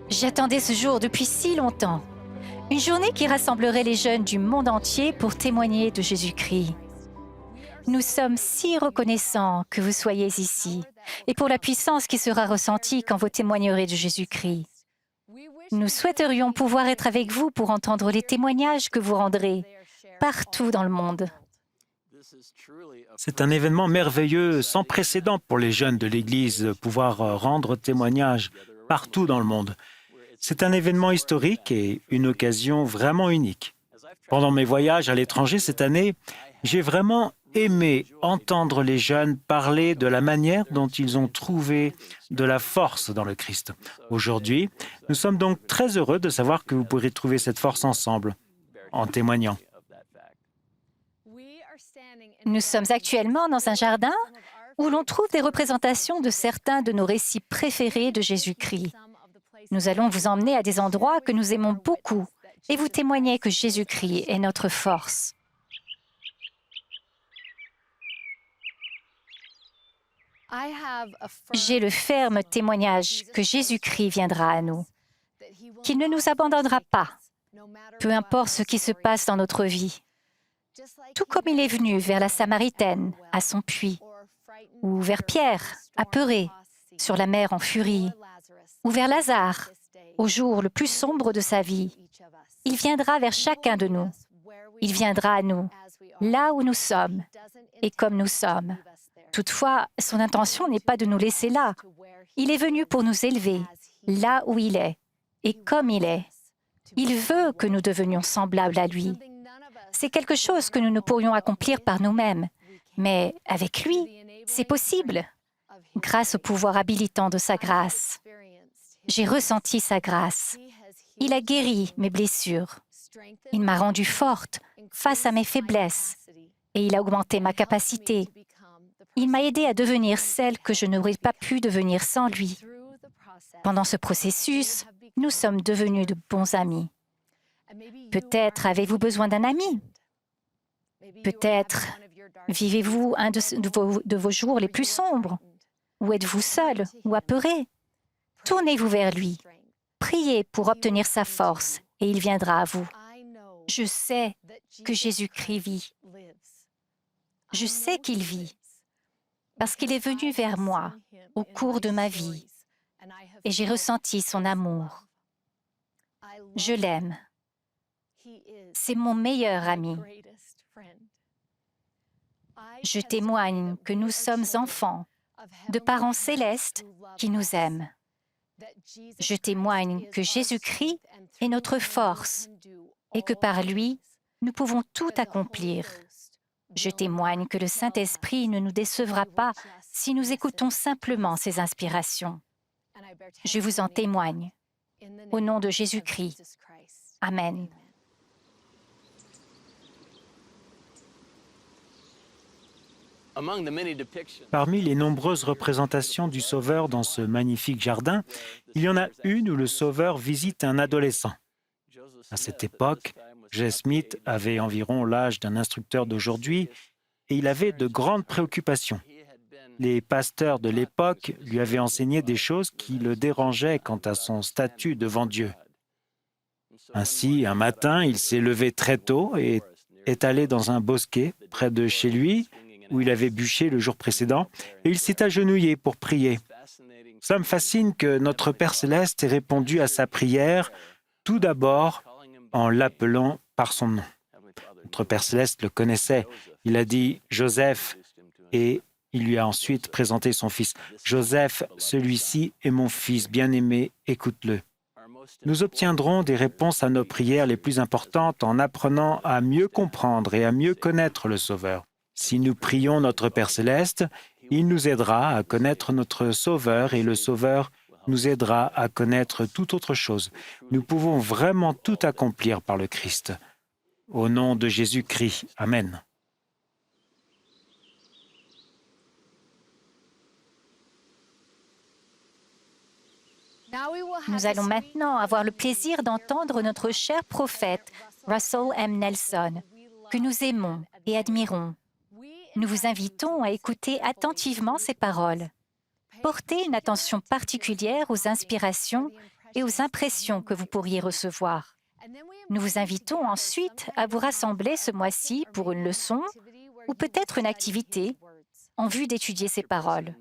J'attendais ce jour depuis si longtemps. Une journée qui rassemblerait les jeunes du monde entier pour témoigner de Jésus-Christ. Nous sommes si reconnaissants que vous soyez ici et pour la puissance qui sera ressentie quand vous témoignerez de Jésus-Christ. Nous souhaiterions pouvoir être avec vous pour entendre les témoignages que vous rendrez partout dans le monde. C'est un événement merveilleux, sans précédent pour les jeunes de l'Église de pouvoir rendre témoignage partout dans le monde. C'est un événement historique et une occasion vraiment unique. Pendant mes voyages à l'étranger cette année, j'ai vraiment aimé entendre les jeunes parler de la manière dont ils ont trouvé de la force dans le Christ. Aujourd'hui, nous sommes donc très heureux de savoir que vous pourrez trouver cette force ensemble, en témoignant. Nous sommes actuellement dans un jardin où l'on trouve des représentations de certains de nos récits préférés de Jésus-Christ. Nous allons vous emmener à des endroits que nous aimons beaucoup et vous témoigner que Jésus-Christ est notre force. J'ai le ferme témoignage que Jésus-Christ viendra à nous, qu'il ne nous abandonnera pas, peu importe ce qui se passe dans notre vie. Tout comme il est venu vers la Samaritaine, à son puits, ou vers Pierre, apeuré, sur la mer en furie, ou vers Lazare, au jour le plus sombre de sa vie. Il viendra vers chacun de nous. Il viendra à nous, là où nous sommes, et comme nous sommes. Toutefois, son intention n'est pas de nous laisser là. Il est venu pour nous élever, là où il est, et comme il est. Il veut que nous devenions semblables à lui. C'est quelque chose que nous ne pourrions accomplir par nous-mêmes, mais avec lui, c'est possible, grâce au pouvoir habilitant de sa grâce. J'ai ressenti sa grâce. Il a guéri mes blessures. Il m'a rendue forte face à mes faiblesses et il a augmenté ma capacité. Il m'a aidée à devenir celle que je n'aurais pas pu devenir sans lui. Pendant ce processus, nous sommes devenus de bons amis. Peut-être avez-vous besoin d'un ami. Peut-être vivez-vous un de vos jours les plus sombres. Ou êtes-vous seul ou apeuré? Tournez-vous vers lui. Priez pour obtenir sa force et il viendra à vous. Je sais que Jésus-Christ vit. Je sais qu'il vit parce qu'il est venu vers moi au cours de ma vie et j'ai ressenti son amour. Je l'aime. C'est mon meilleur ami. Je témoigne que nous sommes enfants de parents célestes qui nous aiment. Je témoigne que Jésus-Christ est notre force et que par lui, nous pouvons tout accomplir. Je témoigne que le Saint-Esprit ne nous décevra pas si nous écoutons simplement ses inspirations. Je vous en témoigne. Au nom de Jésus-Christ. Amen. Parmi les nombreuses représentations du Sauveur dans ce magnifique jardin, il y en a une où le Sauveur visite un adolescent. À cette époque, Jay Smith avait environ l'âge d'un instructeur d'aujourd'hui et il avait de grandes préoccupations. Les pasteurs de l'époque lui avaient enseigné des choses qui le dérangeaient quant à son statut devant Dieu. Ainsi, un matin, il s'est levé très tôt et est allé dans un bosquet près de chez lui, où il avait bûché le jour précédent, et il s'est agenouillé pour prier. Ça me fascine que notre Père Céleste ait répondu à sa prière, tout d'abord en l'appelant par son nom. Notre Père Céleste le connaissait. Il a dit « Joseph » et il lui a ensuite présenté son fils. « Joseph, celui-ci est mon fils bien-aimé, écoute-le. » Nous obtiendrons des réponses à nos prières les plus importantes en apprenant à mieux comprendre et à mieux connaître le Sauveur. Si nous prions notre Père Céleste, il nous aidera à connaître notre Sauveur et le Sauveur nous aidera à connaître toute autre chose. Nous pouvons vraiment tout accomplir par le Christ. Au nom de Jésus-Christ. Amen. Nous allons maintenant avoir le plaisir d'entendre notre cher prophète Russell M. Nelson, que nous aimons et admirons. Nous vous invitons à écouter attentivement ses paroles. portez une attention particulière aux inspirations et aux impressions que vous pourriez recevoir. Nous vous invitons ensuite à vous rassembler ce mois-ci pour une leçon ou peut-être une activité en vue d'étudier ces paroles.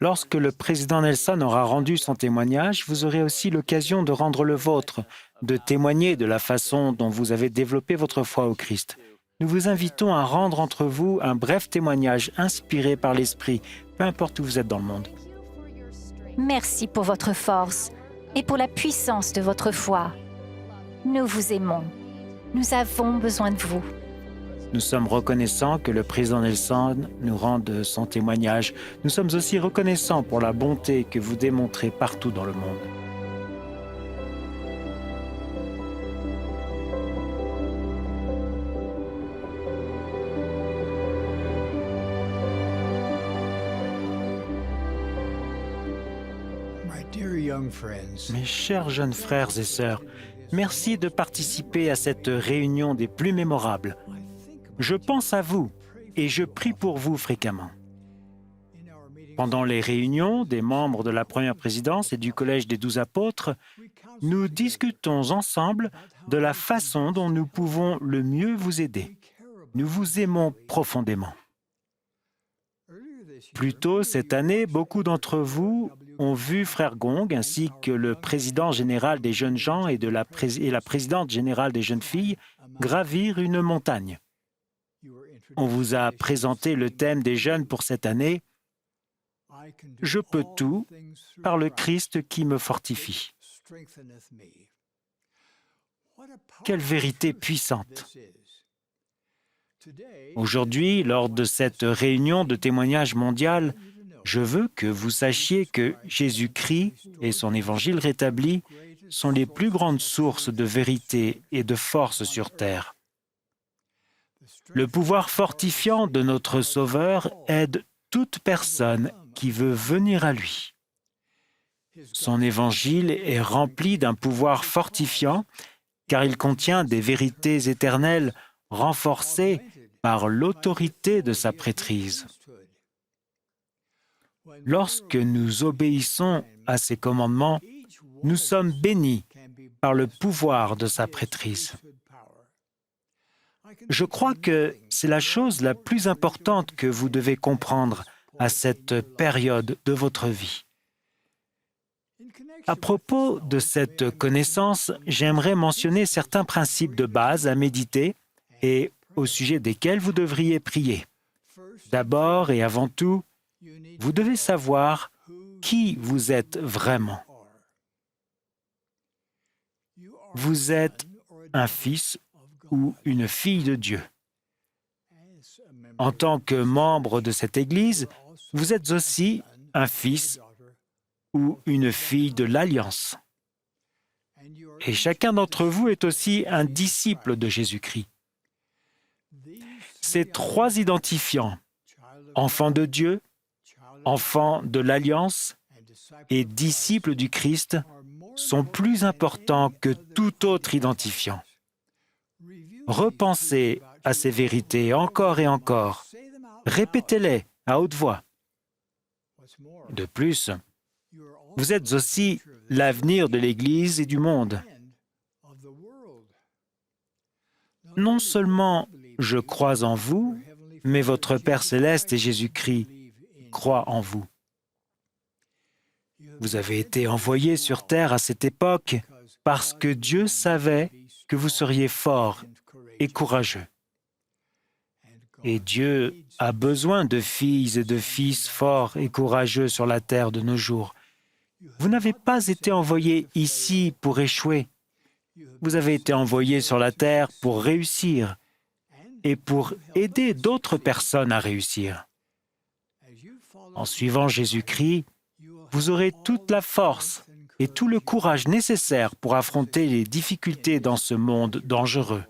Lorsque le président Nelson aura rendu son témoignage, vous aurez aussi l'occasion de rendre le vôtre, de témoigner de la façon dont vous avez développé votre foi au Christ. Nous vous invitons à rendre entre vous un bref témoignage inspiré par l'Esprit, peu importe où vous êtes dans le monde. Merci pour votre force et pour la puissance de votre foi. Nous vous aimons. Nous avons besoin de vous. Nous sommes reconnaissants que le président Nelson nous rende son témoignage. Nous sommes aussi reconnaissants pour la bonté que vous démontrez partout dans le monde. Mes chers jeunes frères et sœurs, merci de participer à cette réunion des plus mémorables. Je pense à vous et je prie pour vous fréquemment. Pendant les réunions des membres de la première présidence et du Collège des 12 apôtres, nous discutons ensemble de la façon dont nous pouvons le mieux vous aider. Nous vous aimons profondément. Plus tôt cette année, beaucoup d'entre vous ont vu Frère Gong ainsi que le président général des jeunes gens et la présidente générale des jeunes filles gravir une montagne. On vous a présenté le thème des jeunes pour cette année. Je peux tout par le Christ qui me fortifie. Quelle vérité puissante! Aujourd'hui, lors de cette réunion de témoignage mondial, je veux que vous sachiez que Jésus-Christ et son évangile rétabli sont les plus grandes sources de vérité et de force sur terre. Le pouvoir fortifiant de notre Sauveur aide toute personne qui veut venir à lui. Son évangile est rempli d'un pouvoir fortifiant car il contient des vérités éternelles renforcées par l'autorité de sa prêtrise. Lorsque nous obéissons à ses commandements, nous sommes bénis par le pouvoir de sa prêtrise. Je crois que c'est la chose la plus importante que vous devez comprendre à cette période de votre vie. À propos de cette connaissance, j'aimerais mentionner certains principes de base à méditer et au sujet desquels vous devriez prier. D'abord et avant tout, vous devez savoir qui vous êtes vraiment. Vous êtes un fils ou une fille de Dieu. En tant que membre de cette Église, vous êtes aussi un fils ou une fille de l'Alliance. Et chacun d'entre vous est aussi un disciple de Jésus-Christ. Ces trois identifiants, enfant de Dieu, enfant de l'Alliance et disciple du Christ, sont plus importants que tout autre identifiant. Repensez à ces vérités encore et encore. Répétez-les à haute voix. De plus, vous êtes aussi l'avenir de l'Église et du monde. Non seulement je crois en vous, mais votre Père céleste et Jésus-Christ croient en vous. Vous avez été envoyés sur terre à cette époque parce que Dieu savait que vous seriez forts et courageux. Et Dieu a besoin de filles et de fils forts et courageux sur la terre de nos jours. Vous n'avez pas été envoyés ici pour échouer. Vous avez été envoyés sur la terre pour réussir et pour aider d'autres personnes à réussir. En suivant Jésus-Christ, vous aurez toute la force et tout le courage nécessaire pour affronter les difficultés dans ce monde dangereux.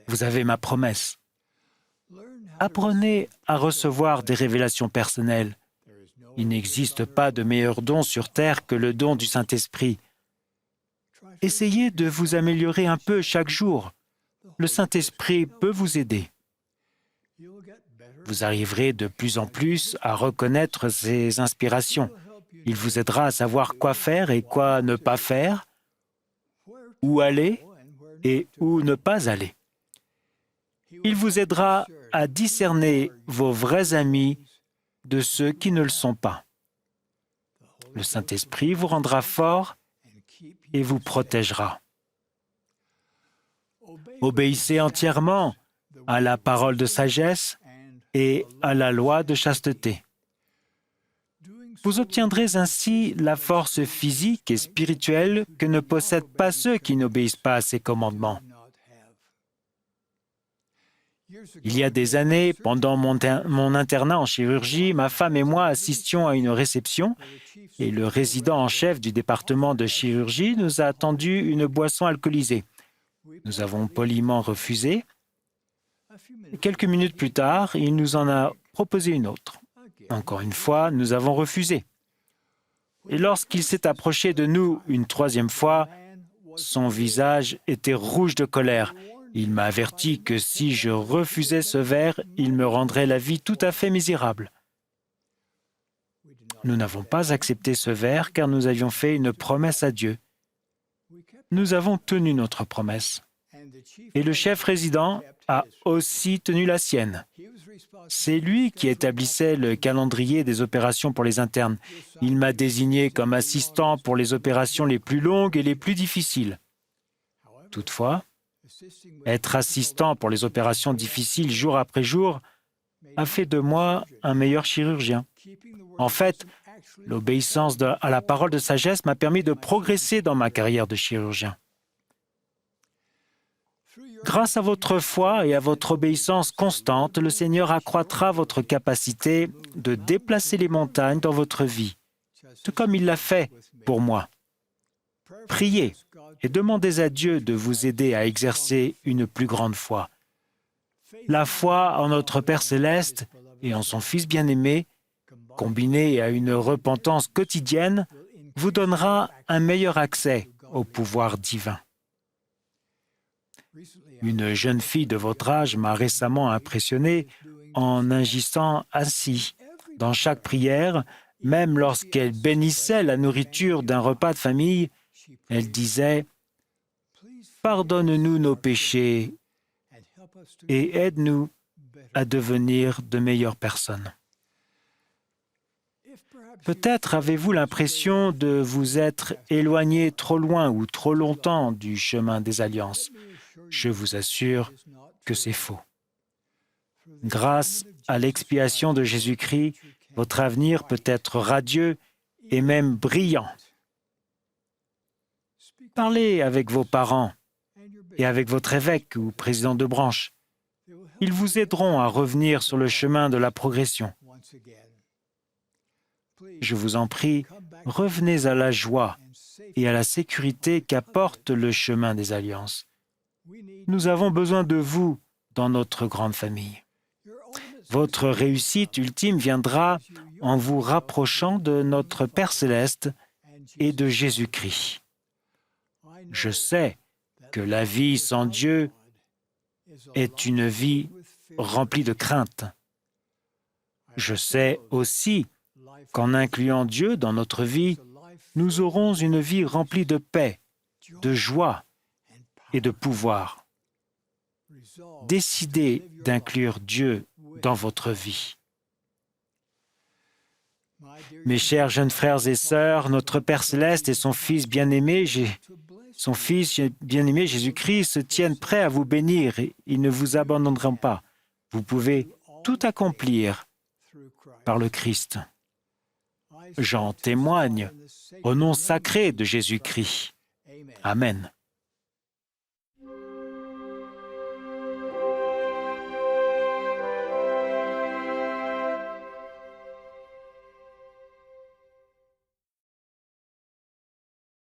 Vous avez ma promesse. Apprenez à recevoir des révélations personnelles. Il n'existe pas de meilleur don sur terre que le don du Saint-Esprit. Essayez de vous améliorer un peu chaque jour. Le Saint-Esprit peut vous aider. Vous arriverez de plus en plus à reconnaître ses inspirations. Il vous aidera à savoir quoi faire et quoi ne pas faire, où aller et où ne pas aller. Il vous aidera à discerner vos vrais amis de ceux qui ne le sont pas. Le Saint-Esprit vous rendra fort et vous protégera. Obéissez entièrement à la parole de sagesse et à la loi de chasteté. Vous obtiendrez ainsi la force physique et spirituelle que ne possèdent pas ceux qui n'obéissent pas à ces commandements. Il y a des années, pendant mon internat en chirurgie, ma femme et moi assistions à une réception et le résident en chef du département de chirurgie nous a tendu une boisson alcoolisée. Nous avons poliment refusé. Quelques minutes plus tard, il nous en a proposé une autre. Encore une fois, nous avons refusé. Et lorsqu'il s'est approché de nous une troisième fois, son visage était rouge de colère. Il m'a averti que si je refusais ce verre, il me rendrait la vie tout à fait misérable. Nous n'avons pas accepté ce verre car nous avions fait une promesse à Dieu. Nous avons tenu notre promesse. Et le chef résident a aussi tenu la sienne. C'est lui qui établissait le calendrier des opérations pour les internes. Il m'a désigné comme assistant pour les opérations les plus longues et les plus difficiles. Toutefois, être assistant pour les opérations difficiles jour après jour a fait de moi un meilleur chirurgien. En fait, l'obéissance à la parole de sagesse m'a permis de progresser dans ma carrière de chirurgien. Grâce à votre foi et à votre obéissance constante, le Seigneur accroîtra votre capacité de déplacer les montagnes dans votre vie, tout comme il l'a fait pour moi. Priez et demandez à Dieu de vous aider à exercer une plus grande foi. La foi en notre Père céleste et en son Fils bien-aimé, combinée à une repentance quotidienne, vous donnera un meilleur accès au pouvoir divin. Une jeune fille de votre âge m'a récemment impressionné en agissant ainsi. Dans chaque prière, même lorsqu'elle bénissait la nourriture d'un repas de famille, elle disait « Pardonne-nous nos péchés et aide-nous à devenir de meilleures personnes. » Peut-être avez-vous l'impression de vous être éloigné trop loin ou trop longtemps du chemin des alliances. Je vous assure que c'est faux. Grâce à l'expiation de Jésus-Christ, votre avenir peut être radieux et même brillant. Parlez avec vos parents et avec votre évêque ou président de branche. Ils vous aideront à revenir sur le chemin de la progression. Je vous en prie, revenez à la joie et à la sécurité qu'apporte le chemin des alliances. Nous avons besoin de vous dans notre grande famille. Votre réussite ultime viendra en vous rapprochant de notre Père céleste et de Jésus-Christ. Je sais que la vie sans Dieu est une vie remplie de crainte. Je sais aussi qu'en incluant Dieu dans notre vie, nous aurons une vie remplie de paix, de joie et de pouvoir. Décidez d'inclure Dieu dans votre vie. Mes chers jeunes frères et sœurs, notre Père céleste et son Fils bien-aimé, Jésus-Christ se tiennent prêts à vous bénir et ils ne vous abandonneront pas. Vous pouvez tout accomplir par le Christ. J'en témoigne au nom sacré de Jésus-Christ. Amen.